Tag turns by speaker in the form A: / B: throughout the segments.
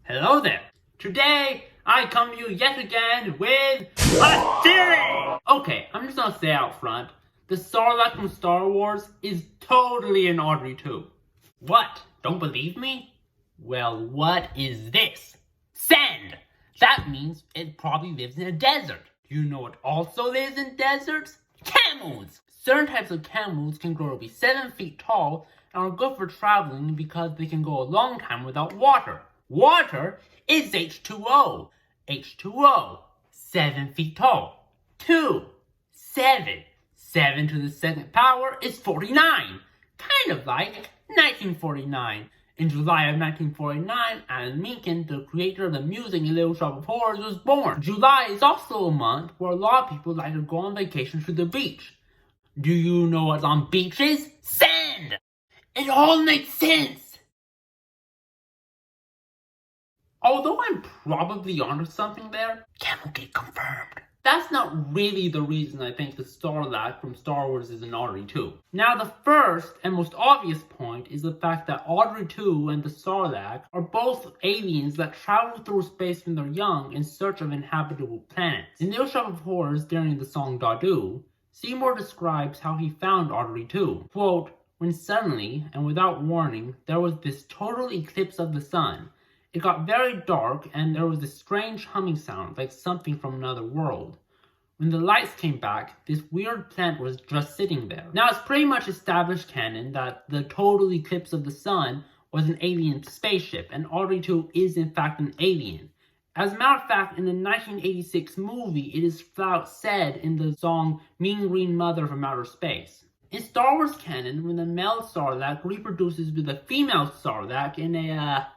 A: Hello there. Today, I come to you yet again with a theory! Okay, I'm just gonna say out front, the Sarlacc from Star Wars is totally an Audrey too. What? Don't believe me? Well, what is this? Sand! That means it probably lives in a desert. Do you know what also lives in deserts? Camels! Certain types of camels can grow to be 7 feet tall and are good for traveling because they can go a long time without water. Water is H2O. H2O, 7 feet tall. 2, 7. 7 to the second power is 49. Kind of like 1949. In July of 1949, Alan Menken, the creator of the music in Little Shop of Horrors, was born. July is also a month where a lot of people like to go on vacation to the beach. Do you know what's on beaches? Sand! It all makes sense! Although I'm probably onto something there, Camelgate confirmed. That's not really the reason I think the Sarlacc from Star Wars is an Audrey 2. Now the first and most obvious point is the fact that Audrey 2 and the Sarlacc are both aliens that travel through space when they're young in search of inhabitable planets. In Little Shop of Horrors during the song Dadu, Seymour describes how he found Audrey 2. Quote, when suddenly, and without warning, there was this total eclipse of the sun. It got very dark and there was this strange humming sound like something from another world. When the lights came back, this weird plant was just sitting there. Now it's pretty much established canon that the total eclipse of the sun was an alien spaceship, and Audrey 2 is in fact an alien. As a matter of fact, in the 1986 movie, it is flat said in the song Mean Green Mother from Outer Space. In Star Wars canon, when the male Sarlacc reproduces with a female Sarlacc in a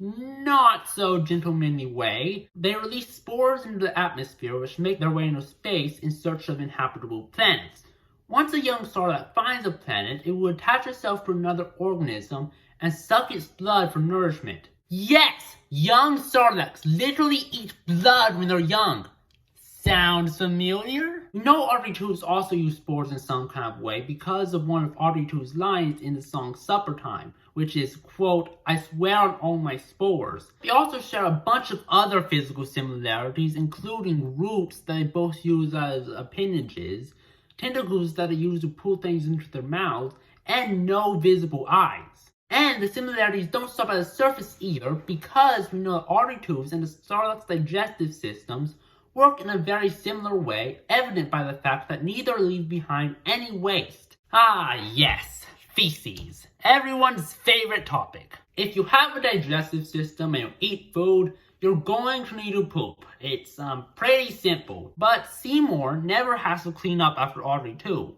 A: not so gentlemanly way, they release spores into the atmosphere which make their way into space in search of inhabitable planets. Once a young Sarlacc finds a planet, it will attach itself to another organism and suck its blood for nourishment. Yes! Young Sarlaccs literally eat blood when they're young. Sounds familiar? We know Audrey 2's also use spores in some kind of way because of one of Audrey 2's lines in the song Supper Time, which is, quote, I swear on all my spores. They also share a bunch of other physical similarities, including roots that they both use as appendages, tentacles that they use to pull things into their mouths, and no visible eyes. And the similarities don't stop at the surface either, because we know that Audrey 2's and the Sarlacc's digestive systems work in a very similar way, evident by the fact that neither leave behind any waste. Ah yes, feces. Everyone's favorite topic. If you have a digestive system and you eat food, you're going to need to poop. It's pretty simple. But Seymour never has to clean up after Audrey 2.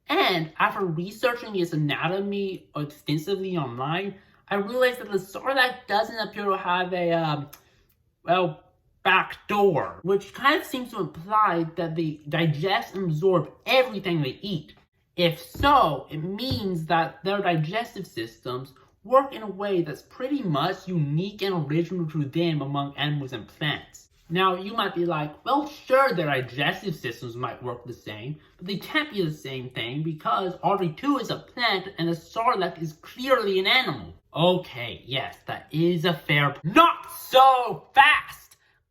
A: And after researching its anatomy extensively online, I realized that the Sarlacc doesn't appear to have a, back door, which kind of seems to imply that they digest and absorb everything they eat. If so, it means that their digestive systems work in a way that's pretty much unique and original to them among animals and plants. Now, you might be like, well, sure, their digestive systems might work the same, but they can't be the same thing because Audrey 2 is a plant and the Sarlacc is clearly an animal. Okay, yes, that is a fair point. Not so fast!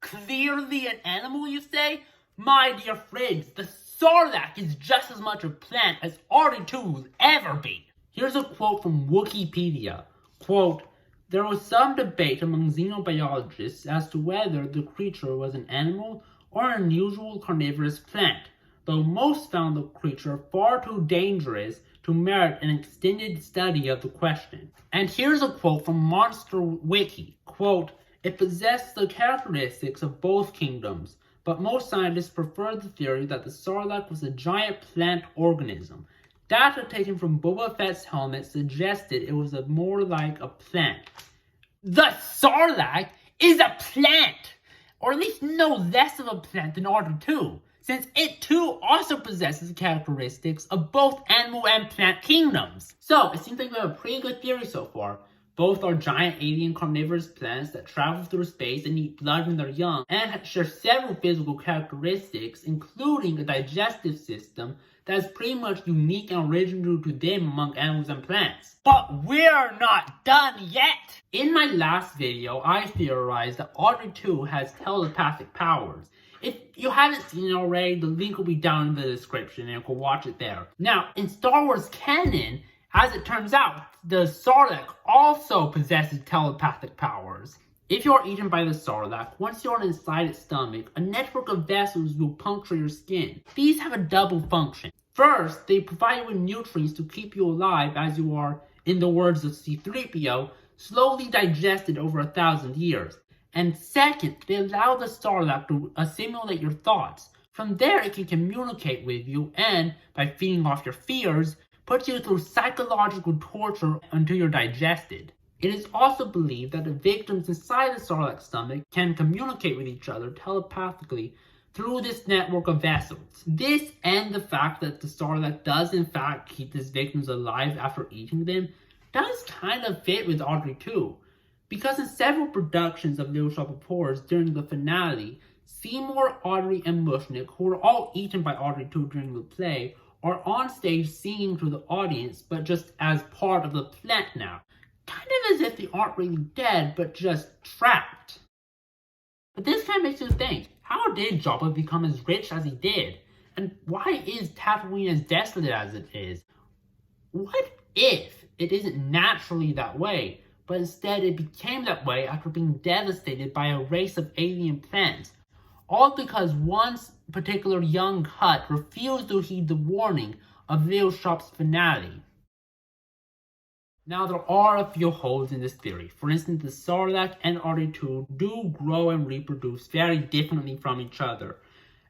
A: Clearly an animal, you say? My dear friends, the Sarlacc is just as much a plant as Audrey 2 will ever be. Here's a quote from Wikipedia. Quote, there was some debate among xenobiologists as to whether the creature was an animal or an unusual carnivorous plant, though most found the creature far too dangerous to merit an extended study of the question. And here's a quote from Monster Wiki. Quote, it possessed the characteristics of both kingdoms, but most scientists prefer the theory that the Sarlacc was a giant plant organism. Data taken from Boba Fett's helmet suggested it was more like a plant. The Sarlacc is a plant! Or at least no less of a plant than Audrey 2, since it too also possesses characteristics of both animal and plant kingdoms. So, it seems like we have a pretty good theory so far. Both are giant alien carnivorous plants that travel through space and eat blood when they're young, and share several physical characteristics, including a digestive system that is pretty much unique and original to them among animals and plants. But we're not done yet! In my last video, I theorized that Audrey 2 has telepathic powers. If you haven't seen it already, the link will be down in the description and you can watch it there. Now, in Star Wars canon, as it turns out, the Sarlacc also possesses telepathic powers. If you are eaten by the Sarlacc, once you are inside its stomach, a network of vessels will puncture your skin. These have a double function. First, they provide you with nutrients to keep you alive as you are, in the words of C-3PO, slowly digested over 1,000 years. And second, they allow the Sarlacc to assimilate your thoughts. From there, it can communicate with you and, by feeding off your fears, put you through psychological torture until you're digested. It is also believed that the victims inside the Sarlacc's stomach can communicate with each other telepathically through this network of vessels. This and the fact that the Sarlacc does in fact keep his victims alive after eating them does kind of fit with Audrey 2. Because in several productions of Little Shop of Horrors during the finale, Seymour, Audrey, and Mushnick, who were all eaten by Audrey 2 during the play, are on stage singing to the audience, but just as part of the plant now. Kind of as if they aren't really dead, but just trapped. But this kind of makes you think, how did Jabba become as rich as he did? And why is Tatooine as desolate as it is? What if it isn't naturally that way, but instead it became that way after being devastated by a race of alien plants? All because one particular young Hutt refused to heed the warning of Little Shop's finale. Now, there are a few holes in this theory. For instance, the Sarlacc and Audrey 2 do grow and reproduce very differently from each other.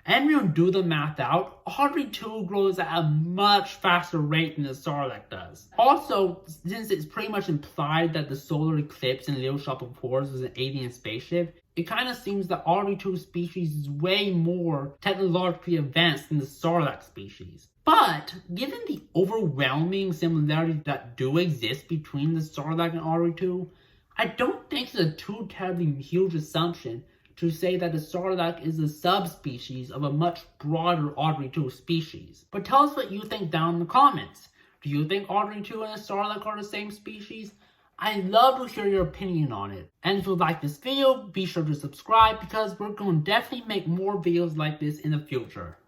A: And when you do the math out, Audrey 2 grows at a much faster rate than the Sarlacc does. Also, since it's pretty much implied that the solar eclipse in Little Shop of Horrors was an alien spaceship, it kind of seems that Audrey 2's species is way more technologically advanced than the Sarlacc species. But, given the overwhelming similarities that do exist between the Sarlacc and Audrey 2, I don't think it's a too terribly huge assumption to say that the Sarlacc is a subspecies of a much broader Audrey 2 species. But tell us what you think down in the comments. Do you think Audrey 2 and the Sarlacc are the same species? I'd love to hear your opinion on it. And if you like this video, be sure to subscribe because we're going to definitely make more videos like this in the future.